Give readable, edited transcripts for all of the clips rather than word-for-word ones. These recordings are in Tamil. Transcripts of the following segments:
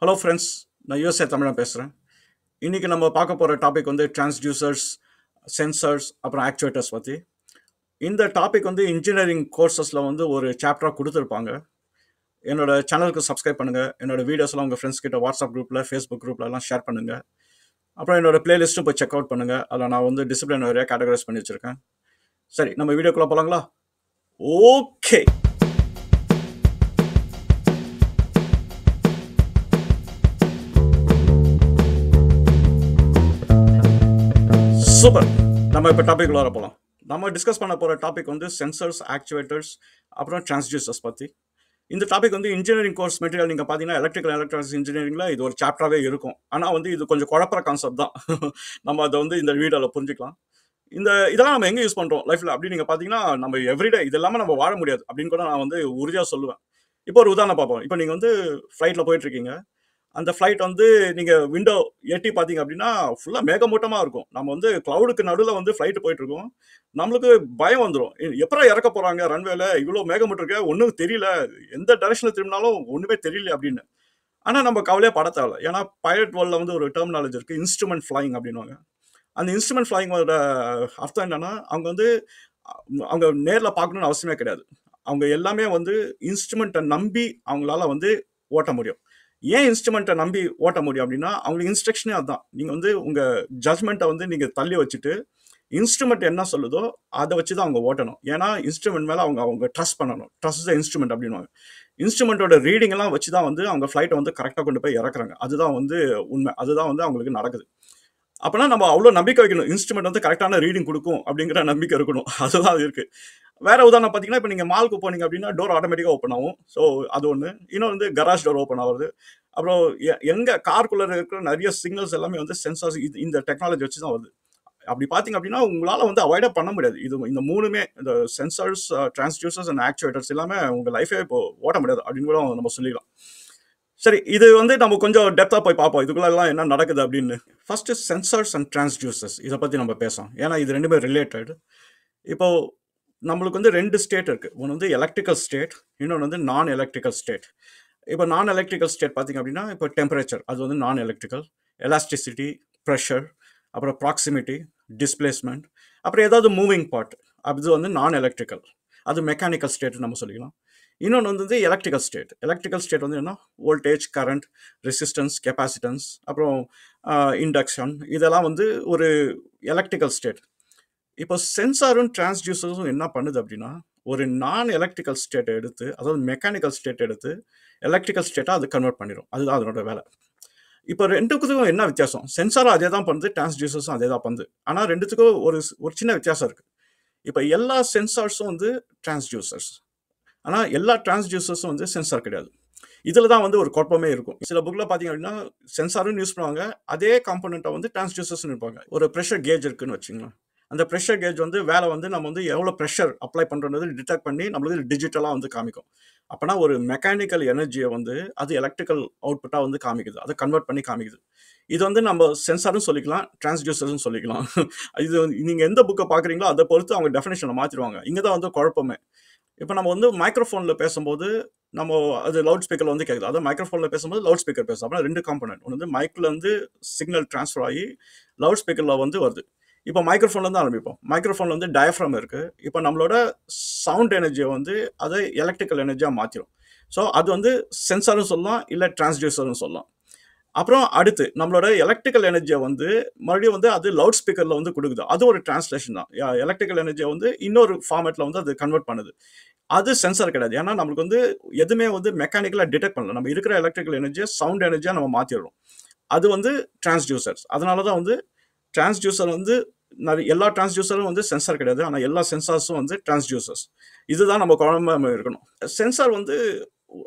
ஹலோ ஃப்ரெண்ட்ஸ், நான் யூஎஸ்ஏ தமிழன் பேசுகிறேன். இன்றைக்கி நம்ம பார்க்க போகிற டாபிக் வந்து டிரான்ஸ்டியூசர்ஸ், சென்சர்ஸ், அப்புறம் ஆக்சுவேட்டர்ஸ் பற்றி. இந்த டாபிக் வந்து இன்ஜினியரிங் கோர்சஸில் வந்து ஒரு சாப்டராக கொடுத்துருப்பாங்க. என்னோட சேனலுக்கு சப்ஸ்கிரைப் பண்ணுங்கள். என்னோடய வீடியோஸ்லாம் உங்கள் ஃப்ரெண்ட்ஸ் கிட்ட வாட்ஸ்அப் குரூப்பில், ஃபேஸ்புக் குரூப்லலாம் ஷேர் பண்ணுங்கள். அப்புறம் என்னோட பிளேலிஸ்ட்டும் போய் செக் அவுட் பண்ணுங்கள். அதில் நான் வந்து டிசிப்ளின் வரையாக கேட்டகரைஸ் பண்ணி வச்சுருக்கேன். சரி, நம்ம வீடியோக்குள்ளே போகலாங்களா? Okay, super. நம்ம இப்போ டாபிக் வர போகலாம். நம்ம டிஸ்கஸ் பண்ண போகிற டாபிக் வந்து சென்சர்ஸ், ஆக்சுவேட்டர்ஸ், அப்புறம் டிரான்ஸ்டியூசர்ஸ் பற்றி. இந்த டாபிக் வந்து இன்ஜினியரிங் கோர்ஸ் மெட்டீரியல் நீங்கள் பார்த்தீங்கன்னா எலக்ட்ரிக்கல் எலக்ட்ரானிக்ஸ் இன்ஜினியரிங்கில் இது ஒரு சாப்டராகவே இருக்கும். ஆனால் வந்து இது கொஞ்சம் குழப்பற கான்செப்ட் தான். நம்ம அதை வந்து இந்த வீடியோவில் புரிஞ்சுக்கலாம். இதெல்லாம் நம்ம எங்கே யூஸ் பண்ணுறோம் லைஃப்பில் அப்படின்னு நீங்கள் பார்த்தீங்கன்னா, நம்ம எவ்ரிடே இது இல்லாமல் நம்ம வாழ முடியாது அப்படின்னு கூட நான் வந்து உறுதியாக சொல்லுவேன். இப்போ ஒரு உதாரணம் பார்ப்போம். இப்போ நீங்கள் வந்து ஃப்ளைட்டில் போயிட்டுருக்கீங்க. அந்த ஃப்ளைட் வந்து நீங்கள் விண்டோ எட்டி பார்த்தீங்க அப்படின்னா ஃபுல்லாக மேகமூட்டமாக இருக்கும். நம்ம வந்து க்ளவுடுக்கு நடுவில் வந்து ஃப்ளைட்டு போயிட்டுருக்கோம். நம்மளுக்கு பயம் வந்துடும். எப்பறம் இறக்க போகிறாங்க ரன்வேல, இவ்வளோ மேகமூட்டம் இருக்க, ஒன்றும் தெரியல, எந்த டைரக்ஷனில் திரும்பினாலும் ஒன்றுமே தெரியல அப்படின்னு. ஆனால் நம்ம கவலையே பட தேவையில்ல. ஏன்னா பைலட் வேர்ல்டில் வந்து ஒரு டெர்மினாலஜி இருக்குது, இன்ஸ்ட்ருமெண்ட் ஃப்ளைங் அப்படின்வாங்க. அந்த இன்ஸ்ட்ருமெண்ட் ஃப்ளைங்கோட அர்த்தம் என்னன்னா, அவங்க நேரில் பார்க்கணுன்னு அவசியமே கிடையாது. அவங்க எல்லாமே வந்து இன்ஸ்ட்ருமெண்ட்டை நம்பி அவங்களால வந்து ஓட்ட முடியும். ஏன் இன்ஸ்ட்ருமெண்ட்டை நம்பி ஓட்ட முடியும் அப்படின்னா, அவங்களுக்கு இன்ஸ்ட்ரக்ஷனே அதுதான். நீங்கள் வந்து உங்கள் ஜட்ஜ்மெண்ட்டை வந்து நீங்கள் தள்ளி வச்சுட்டு இன்ஸ்ட்ருமெண்ட் என்ன சொல்லுதோ அதை வச்சு தான் அவங்க ஓட்டணும். ஏன்னா இன்ஸ்ட்ருமெண்ட் மேலே அவங்க ட்ரஸ்ட் பண்ணணும். ட்ரஸ்ட் த இன்ஸ்ட்ருமெண்ட் அப்படின்வாங்க. இன்ஸ்ட்ருமெண்ட்டோட ரீடிங் எல்லாம் வச்சு தான் வந்து அவங்க ஃப்ளைட்டை வந்து கரெக்டாக கொண்டு போய் இறக்குறாங்க. அதுதான் வந்து உண்மை. அதுதான் வந்து அவங்களுக்கு நடக்குது. அப்போனா நம்ம அவ்வளோ நம்பிக்கை வைக்கணும். இன்ஸ்ட்ருமெண்ட் வந்து கரெக்டான ரீடிங் கொடுக்கும் அப்படிங்கிற நம்பிக்கை இருக்கணும். அதுதான் அது இருக்குது. வேற உதாரணம் பார்த்தீங்கன்னா, இப்போ நீங்கள் மாலுக்கு போனீங்க அப்படின்னா டோர் ஆட்டோமேட்டிக்காக ஓப்பன் ஆகும். ஸோ அது ஒன்று. இன்னும் வந்து கராஜ் டோர் ஓப்பன் ஆகுது. அப்புறம் எங்கே காருக்குள்ளே இருக்கிற நிறைய சிக்னல்ஸ் எல்லாமே வந்து சென்சார்ஸ் இந்த டெக்னாலஜி வச்சு தான் வருது. அப்படி பார்த்தீங்க அப்படின்னா உங்களால் வந்து அவாய்டே பண்ண முடியாது. இந்த மூணுமே, இந்த சென்சார்ஸ், டிரான்ஸ்டியூசர்ஸ் அண்ட் ஆக்சுவேட்டர்ஸ் எல்லாமே உங்கள் லைஃபே இப்போ ஓட்ட முடியாது அப்படின்னு கூட நம்ம சொல்லிக்கலாம். சரி, இது வந்து நம்ம கொஞ்சம் டெப்த்தாக போய் பார்ப்போம் இதுக்குள்ளெல்லாம் என்ன நடக்குது அப்படின்னு. ஃபர்ஸ்ட் சென்சார்ஸ் அண்ட் டிரான்ஸ்டியூசர்ஸ் இதை பற்றி நம்ம பேசலாம். ஏன்னா இது ரெண்டுமே ரிலேட்டட். இப்போ நம்மளுக்கு வந்து ரெண்டு ஸ்டேட் இருக்குது. ஒன்று வந்து எலக்ட்ரிக்கல் ஸ்டேட், இன்னொன்று வந்து நான் எலக்ட்ரிக்கல் ஸ்டேட். இப்போ நான் எலக்ட்ரிக்கல் ஸ்டேட் பார்த்தீங்க அப்படின்னா, இப்போ டெம்பரேச்சர் அது வந்து நான் எலக்ட்ரிக்கல், எலாஸ்டிசிட்டி, ப்ரெஷர், அப்புறம் ப்ராக்சிமிட்டி, டிஸ்பிளேஸ்மெண்ட், அப்புறம் ஏதாவது மூவிங் பார்ட், அது வந்து நான் எலக்ட்ரிக்கல். அது மெக்கானிக்கல் ஸ்டேட் நம்ம சொல்லிக்கலாம். இன்னொன்று வந்து எலக்ட்ரிக்கல் ஸ்டேட். எலக்ட்ரிக்கல் ஸ்டேட் வந்து என்ன, வோல்டேஜ், கரண்ட், ரெசிஸ்டன்ஸ், கெப்பாசிட்டன்ஸ், அப்புறம் இண்டக்ஷன், இதெல்லாம் வந்து ஒரு எலக்ட்ரிக்கல் ஸ்டேட். இப்போ சென்சாரும் டிரான்ஸ்டியூசரும் என்ன பண்ணுது அப்படின்னா, ஒரு நான் எலக்ட்ரிக்கல் ஸ்டேட்டை எடுத்து, அதாவது மெக்கானிக்கல் ஸ்டேட் எடுத்து எலக்ட்ரிக்கல் ஸ்டேட்டாக அது கன்வெர்ட் பண்ணிடும். அதுதான் அதனோட வேலை. இப்போ ரெண்டுத்துக்கும் என்ன வித்தியாசம்? சென்சாரும் அதே தான் பண்ணுது, டிரான்ஸ்டியூசர்ஸும் அதே தான் பண்ணுது. ஆனால் ரெண்டுத்துக்கும் ஒரு சின்ன வித்தியாசம் இருக்குது. இப்போ எல்லா சென்சார்ஸும் வந்து டிரான்ஸ்டியூசர்ஸ், ஆனால் எல்லா டிரான்ஸ்டியூசர்ஸும் வந்து சென்சார் கிடையாது. இதில் தான் வந்து ஒரு குழப்பமே இருக்கும். சில புக்கில் பார்த்தீங்க அப்படின்னா சென்சாரும் யூஸ் பண்ணுவாங்க, அதே காம்பனண்ட்டை வந்து டிரான்ஸ்டியூசர்ஸ்னு இருப்பாங்க. ஒரு ப்ரெஷர் கேஜ் இருக்குன்னு வச்சுங்களேன். அந்த ப்ரெஷர் கேஜ் வந்து வேலை வந்து நம்ம வந்து எவ்வளோ ப்ரெஷர் அப்ளை பண்ணுறது டிடெக்ட் பண்ணி நம்மளுக்கு டிஜிட்டலாக வந்து காமிக்கும். அப்போனா ஒரு மெக்கானிக்கல் எனர்ஜியை வந்து அது எலக்ட்ரிக்கல் அவுட்புட்டாக வந்து காமிக்குது, அதை கன்வெர்ட் பண்ணி காமிக்குது. இது வந்து நம்ம சென்சாரும் சொல்லிக்கலாம், டிரான்ஸ்டியூசர்ஸும் சொல்லிக்கலாம். இது நீங்கள் எந்த புக்கை பார்க்குறீங்களோ அதை பொறுத்து அவங்க டெஃபினேஷனை மாற்றிடுவாங்க. இங்கே தான் வந்து குழப்பமே. இப்போ நம்ம வந்து மைக்ரோஃபோனில் பேசும்போது நம்ம அது லவுட் ஸ்பீக்கரில் வந்து கேட்குது. அதாவது மைக்ரோஃபோனில் பேசும்போது லவுட் ஸ்பீக்கர் பேசும். அப்படின்னா ரெண்டு காம்பனன்ட். ஒன்று வந்து மைக்கில் வந்து சிக்னல் ட்ரான்ஸ்ஃபர் ஆகி லவுட் ஸ்பீக்கரில் வந்து வருது. இப்போ மைக்ரோஃபோன்லேருந்து ஆரம்பிப்போம். மைக்ரோஃபோனில் வந்து டயஃப்ரம் இருக்குது. இப்போ நம்மளோட சவுண்ட் எனர்ஜியை வந்து அதை எலக்ட்ரிக்கல் எனர்ஜியாக மாற்றிடும். ஸோ அது வந்து சென்சாரும் சொல்லலாம், இல்லை டிரான்ஸ்டியூசரும் சொல்லலாம். அப்புறம் அடுத்து நம்மளோட எலக்ட்ரிக்கல் எனர்ஜியை வந்து மறுபடியும் வந்து அது லவுட் ஸ்பீக்கரில் வந்து கொடுக்குது. அது ஒரு டிரான்ஸ்லேஷன் தான். எலக்ட்ரிக்கல் எனர்ஜியை வந்து இன்னொரு ஃபார்மேட்டில் வந்து அது கன்வெர்ட் பண்ணுது. அது சென்சார் கிடையாது. ஏன்னா நம்மளுக்கு வந்து எதுவுமே வந்து மெக்கானிக்கலாக டிடெக்ட் பண்ணல. நம்ம இருக்கிற எலக்ட்ரிக்கல் எனர்ஜியை சவுண்ட் எனர்ஜியாக நம்ம மாற்றிடுறோம். அது வந்து டிரான்ஸ்டியூசர்ஸ். அதனால தான் வந்து டிரான்ஸ்டியூசர் வந்து எல்லா டிரான்ஸ்டியூசரும் வந்து சென்சார் கிடையாது. ஆனால் எல்லா சென்சார்ஸும் வந்து டிரான்ஸ்டியூசர்ஸ். இதுதான் நம்ம குழம்பு இருக்கணும். சென்சார் வந்து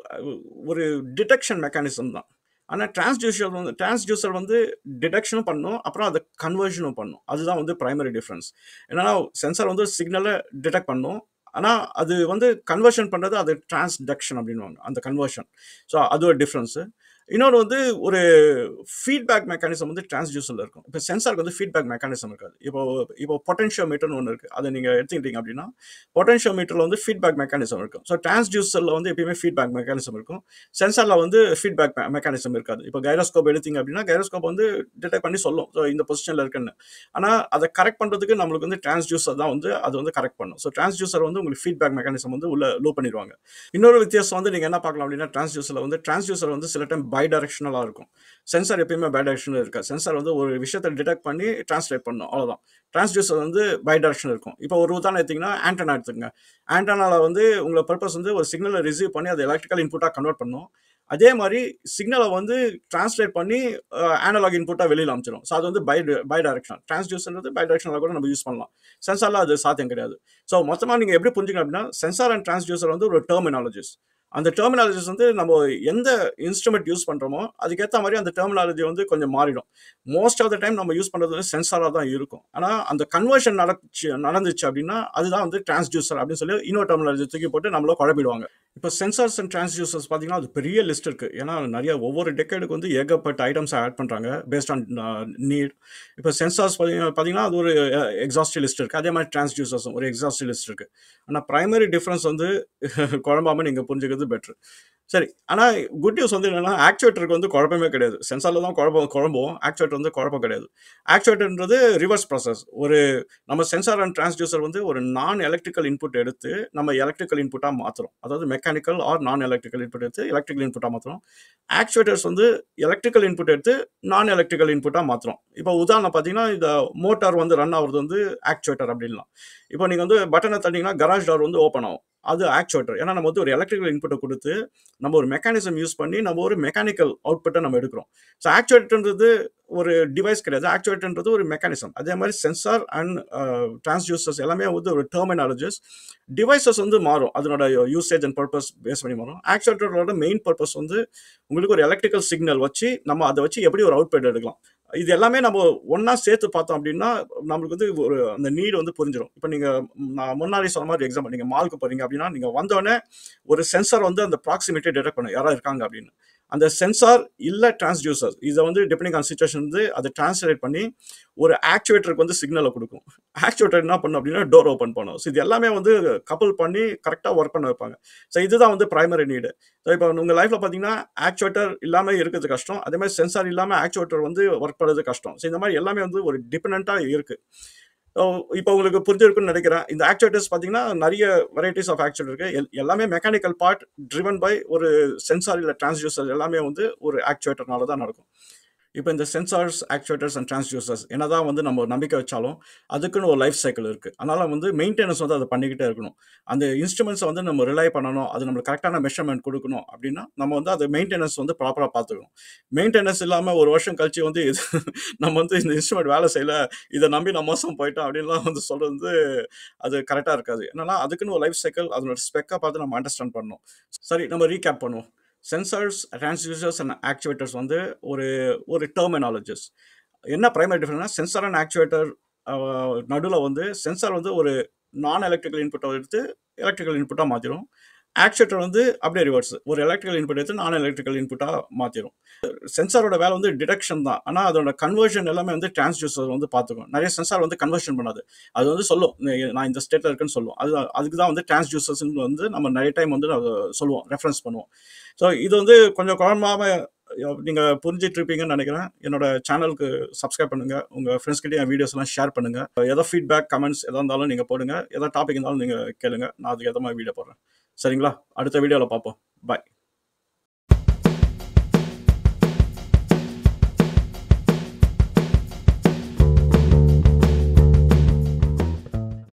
ஒரு டிடெக்ஷன் மெக்கானிசம் தான். ஆனால் டிரான்ஸ்டியூசர் வந்து டிடெக்ஷனும் பண்ணும், அப்புறம் அதை கன்வர்ஷனும் பண்ணும். அதுதான் வந்து பிரைமரி டிஃப்ரென்ஸ். என்னன்னா சென்சார் வந்து சிக்னலை டிடெக்ட் பண்ணும், ஆனால் அது வந்து கன்வர்ஷன் பண்ணுறது அது டிரான்ஸ்டக்ஷன் அப்படின்வாங்க, அந்த கன்வர்ஷன். ஸோ அது ஒரு டிஃப்ரென்ஸு. இன்னொன்று வந்து ஒரு ஃபீட்பேக் மெக்கானிசம் வந்து டிரான்ஸ்டியூசரில் இருக்கும். இப்போ சென்சாருக்கு வந்து ஃபீட்பேக் மெக்கானிசம் இருக்காது. இப்போ பொட்டென்ஷியோமீட்டர்னு ஒன்று இருக்குது. அதை நீங்கள் எடுத்துக்கிட்டீங்க அப்படின்னா பொட்டென்ஷியோமீட்டரில் வந்து ஃபீட்பேக் மெக்கானிசம் இருக்கும். ஸோ டிரான்ஸ்டியூசரில் வந்து எப்பயுமே ஃபீட்பேக் மெக்கானிசம் இருக்கும். சென்சாரில் வந்து ஃபீட்பேக் மெக்கானிசம் இருக்காது. இப்போ கைரோஸ்கோப் எடுத்தீங்க அப்படின்னா கைரோஸ்கோப் வந்து டிடெக்ட் பண்ணி சொல்லும் ஸோ இந்த பொசிஷனில் இருக்குன்னு. ஆனால் அதை கரெக்ட் பண்ணுறதுக்கு நம்மளுக்கு வந்து டிரான்ஸ்டியூசர் தான் வந்து அது வந்து கரெக்ட் பண்ணும். ஸோ டிரான்ஸ்டியூசர் வந்து உங்களுக்கு ஃபீட்பேக் மெக்கானிசம் வந்து உள்ள லோ பண்ணிடுவாங்க. இன்னொரு வித்தியாசம் வந்து நீங்கள் என்ன பார்க்கலாம் அப்படின்னா டிரான்ஸ்டியூசர் வந்து சில டைம் பை டைரக்ஷனலாக இருக்கும். சென்சார் எப்பயுமே பை டைரக்ஷனில் இருக்காது. சென்சார் வந்து ஒரு விஷயத்தை டிடெக்ட் பண்ணி டிரான்ஸ்லேட் பண்ணும், அவ்வளோதான். டிரான்ஸ்டியூசர் வந்து பை டைரக்ஷன் இருக்கும். இப்போ ஒரு உதாரணம் எடுத்தீங்கன்னா ஆண்டனா எடுத்துங்க. ஆண்டனாவில் வந்து உங்களை பர்பஸ் வந்து ஒரு சிக்னலை ரிசீவ் பண்ணி அதை எலக்ட்ரிக்கல் இன்புட்டாக கன்வெர்ட் பண்ணும். அதே மாதிரி சிக்னலை வந்து டிரான்ஸ்லேட் பண்ணி அனலாக் இன்புட்டாக வெளியில் அமைச்சிடும். ஸோ அது வந்து பை டைரக்ஷன். டிரான்ஸ்டியூசர் வந்து பை டைரக்ஷனில் கூட நம்ம யூஸ் பண்ணலாம். சென்சாரில் அது சாத்தியம் கிடையாது. ஸோ மொத்தமாக நீங்கள் எப்படி புரிஞ்சுக்கணும் அப்படின்னா சென்சார் அண்ட் டிரான்ஸ்டியூசர் வந்து ஒரு டெர்மினாலஜிஸ். அந்த டெர்மினாலஜிஸ் வந்து நம்ம எந்த இன்ஸ்ட்ருமெண்ட் யூஸ் பண்ணுறோமோ அதுக்கேற்ற மாதிரி அந்த டெர்மினாலஜி வந்து கொஞ்சம் மாறிடும். மோஸ்ட் ஆஃப் த டைம் நம்ம யூஸ் பண்ணுறது வந்து சென்சாராக தான் இருக்கும். ஆனால் அந்த கன்வர்ஷன் நடந்துச்சு அப்படின்னா அதுதான் வந்து டிரான்ஸ்டியூசர் அப்படின்னு சொல்லி இன்னொரு டெர்மினாலஜி தூக்கி போட்டு நம்மள குழப்பிடுவாங்க. இப்போ சென்சார்ஸ் அண்ட் டிரான்ஸ்டியூசர்ஸ் பார்த்தீங்கன்னா அது பெரிய லிஸ்ட் இருக்குது. ஏன்னா நிறைய ஒவ்வொரு டெக்கேடுக்கு வந்து ஏகப்பட்ட ஐட்டம்ஸை ஆட் பண்ணுறாங்க பேஸ்ட் ஆன் நீட். இப்போ சென்சார்ஸ் பார்த்தீங்கன்னா அது ஒரு எக்ஸாஸ்டிவ் லிஸ்ட் இருக்குது. அதே மாதிரி டிரான்ஸ்டியூசர்ஸும் ஒரு எக்ஸாஸ்டிவ் லிஸ்ட் இருக்குது. ஆனால் ப்ரைமரி டிஃப்ரென்ஸ் வந்து குழம்பாமல் நீங்கள் புரிஞ்சுக்கிறது பெட்ரு. சரி, ஆனால் குட் நியூஸ் வந்து என்னென்னா ஆக்சுவேட்டருக்கு வந்து குழப்பமே கிடையாது. சென்சாரில் தான் குழம்பும், ஆக்சுவேட்டர் வந்து குழப்பம் கிடையாது. ஆக்சுவேட்டர்ன்றது ரிவர்ஸ் ப்ராசஸ். நம்ம சென்சார் அண்ட் டிரான்ஸ்டியூசர் வந்து ஒரு நான் எலக்ட்ரிக்கல் இன்புட் எடுத்து நம்ம எலக்ட்ரிக்கல் இன்புட்டாக மாற்றுறோம். அதாவது மெக்கானிக்கல் ஆர் நான் எலக்ட்ரிக்கல் இன்புட் எடுத்து எலக்ட்ரிக்கல் இன்புட்டாக மாற்றுறோம். ஆக்சுவேட்டர்ஸ் வந்து எலக்ட்ரிக்கல் இன்புட் எடுத்து நான் எலக்ட்ரிக்கல் இன்புட்டாக மாற்றுறோம். இப்போ உதாரணம் பார்த்தீங்கன்னா இந்த மோட்டார் வந்து ரன் ஆகுறது வந்து ஆக்சுவேட்டர் அப்படின்லாம். இப்போ நீங்கள் வந்து பட்டனை தட்டிங்கன்னா கராஜ் டோர் வந்து ஓப்பன் ஆகும், அது ஆக்சுவேட்டர். ஏன்னா நம்ம வந்து ஒரு எலக்ட்ரிக்கல் இன்புட்டை கொடுத்து நம்ம ஒரு மெக்கானிசம் யூஸ் பண்ணி நம்ம ஒரு மெக்கானிக்கல் அவுட்புட்டை நம்ம எடுக்கிறோம். ஸோ ஆக்சுவேட்டர்ன்றது ஒரு டிவைஸ் கிடையாது, ஆக்சுவேட்டர்ன்றது ஒரு மெக்கானிசம். அதே மாதிரி சென்சார் அண்ட் டிரான்ஸ்டியூசர்ஸ் எல்லாமே வந்து ஒரு டெர்மினாலஜிஸ். டிவைசஸ் வந்து மாறும், அதனோட யூசேஜ் அண்ட் பர்பஸ் பேஸ் பண்ணி மாறும். ஆக்சுவேட்டரோட மெயின் பர்பஸ் வந்து உங்களுக்கு ஒரு எலக்ட்ரிக்கல் சிக்னல் வச்சு நம்ம அதை வச்சு எப்படி ஒரு அவுட்புட் எடுக்கலாம். இது எல்லாமே நம்ம ஒன்றா சேர்த்து பார்த்தோம் அப்படின்னா நம்மளுக்கு வந்து ஒரு அந்த நீடு வந்து புரிஞ்சிடும். இப்போ நீங்கள் நான் முன்னாடி சொன்ன மாதிரி எக்ஸாம்பிள் நீங்கள் மாலுக்கு போகிறீங்க அப்படின்னா நீங்கள் வந்தோடனே ஒரு சென்சார் வந்து அந்த ப்ராக்சிமிட்டியை டிடெக்ட் பண்ணும் யாராவது இருக்காங்க அப்படின்னு. அந்த சென்சார் இல்லை டிரான்ஸ்டியூசர் இதை வந்து டிபெண்டிங் ஆன் சிச்சுவேஷன் வந்து அதை டிரான்ஸ்லேட் பண்ணி ஒரு ஆக்சுவேட்டருக்கு வந்து சிக்னலை கொடுக்கும். ஆக்சுவேட்டர் என்ன பண்ணும் அப்படின்னா டோர் ஓப்பன் பண்ணும். ஸோ இது எல்லாமே வந்து கப்பல் பண்ணி கரெக்டாக ஒர்க் பண்ண வைப்பாங்க. ஸோ இதுதான் வந்து பிரைமரி நீடு. ஸோ இப்போ உங்கள் லைஃப்பில் பார்த்தீங்கன்னா ஆக்சுவேட்டர் இல்லாமல் இருக்கிறது கஷ்டம், அதே மாதிரி சென்சார் இல்லாமல் ஆக்சுவேட்டர் வந்து ஒர்க் பண்ணுறது கஷ்டம். ஸோ இந்த மாதிரி எல்லாமே வந்து ஒரு டிபெண்ட்டாக இருக்குது. இப்போ உங்களுக்கு புரிஞ்சிருக்குன்னு நினைக்கிறேன். இந்த ஆக்சுவேட்டர்ஸ் பார்த்தீங்கன்னா நிறைய வெரைட்டிஸ் ஆஃப் ஆக்சுவேட்டர் இருக்குது. எல்லாமே மெக்கானிக்கல் பார்ட் ட்ரிவன் பை ஒரு சென்சார் இல்லை டிரான்ஸ்டியூசர் எல்லாமே வந்து ஒரு ஆக்சுவேட்டர்னால தான் நடக்கும். இப்போ இந்த சென்சார்ஸ், ஆக்சுவேட்டர்ஸ் அண்ட் டிரான்ஸ்டியூசர்ஸ் என்னதான் வந்து நம்ம நம்பிக்கை வச்சாலும் அதுக்குன்னு ஒரு லைஃப் சைக்கிள் இருக்குது. அதனால் வந்து மெயின்டெனன்ஸ் வந்து அதை பண்ணிக்கிட்டே இருக்கணும். அந்த இன்ஸ்ட்ருமெண்ட்ஸை வந்து நம்ம ரிலை பண்ணணும், அது நம்மளுக்கு கரெக்டான மெஷர்மெண்ட் கொடுக்கணும் அப்படின்னா நம்ம வந்து அது மெயின்டெனன்ஸ் வந்து ப்ராப்பராக பார்த்துக்கணும். மெயின்டெனன்ஸ் இல்லாமல் ஒரு வருஷம் கழிச்சு வந்து இது நம்ம வந்து இந்த இன்ஸ்ட்ருமெண்ட் வேலை செய்யலை, இதை நம்பி நான் மோசம் போயிட்டோம் அப்படின்லாம் வந்து சொல்கிறது வந்து அது கரெக்டாக இருக்காது. என்னன்னா அதுக்குன்னு ஒரு லைஃப் சைக்கிள் அதனோட ஸ்பெக்கை பார்த்து நம்ம அண்டர்ஸ்டாண்ட் பண்ணணும். சரி, நம்ம ரீகேப் பண்ணுவோம். சென்சார்ஸ், டிரான்ஸ்டியூசர்ஸ் அண்ட் ஆக்சுவேட்டர்ஸ் வந்து ஒரு ஒரு டெர்மினாலஜிஸ். என்ன பிரைமரி டிஃபரன்ஸ்னா சென்சார் அண்ட் ஆக்சுவேட்டர் நடுவில் வந்து சென்சார் வந்து ஒரு நான் எலக்ட்ரிக்கல் இன்புட்டை எடுத்து எலக்ட்ரிக்கல் இன்புட்டாக மாற்றிடும். ஆக்சுவேட்டர் வந்து அப்படியே ரிவர்ஸ், ஒரு எலக்ட்ரிக்கல் இன்புட் எடுத்து நான் எலக்ட்ரிக்கல் இன்புட்டாக மாற்றிடும். சென்சாரோட வேலை வந்து டிடெக்ஷன் தான், ஆனால் அதோட கன்வர்ஷன் எல்லாமே வந்து டிரான்ஸ்டியூசர் வந்து பார்த்துக்கும். நிறைய சென்சார் வந்து கன்வர்ஷன் பண்ணாது, அது வந்து சொல்லும் நான் இந்த ஸ்டேட்டில் இருக்குன்னு சொல்லுவோம். அதுக்கு தான் வந்து டிரான்ஸ்டியூசர்ஸ் வந்து நம்ம நிறைய டைம் வந்து சொல்லுவோம், ரெஃபரன்ஸ் பண்ணுவோம். ஸோ இது வந்து கொஞ்சம் குழம்பாமல் நீங்கள் புரிஞ்சிட்டு இருப்பீங்கன்னு நினைக்கிறேன். என்னோட சேனலுக்கு சப்ஸ்கிரைப் பண்ணுங்கள், உங்கள் ஃப்ரெண்ட்ஸ்கிட்டே என் வீடியோஸ்லாம் ஷேர் பண்ணுங்கள். ஏதோ ஃபீட்பேக் கமெண்ட்ஸ் எதாக இருந்தாலும் நீங்கள் போடுங்க, ஏதாவது டாபிக் இருந்தாலும் நீங்கள் கேளுங்க, நான் அதுக்கு ஏற்ற மாதிரி வீடியோ போடுறேன். சரிங்களா? அடுத்த வீடியோவில் பார்ப்போம். பாய்.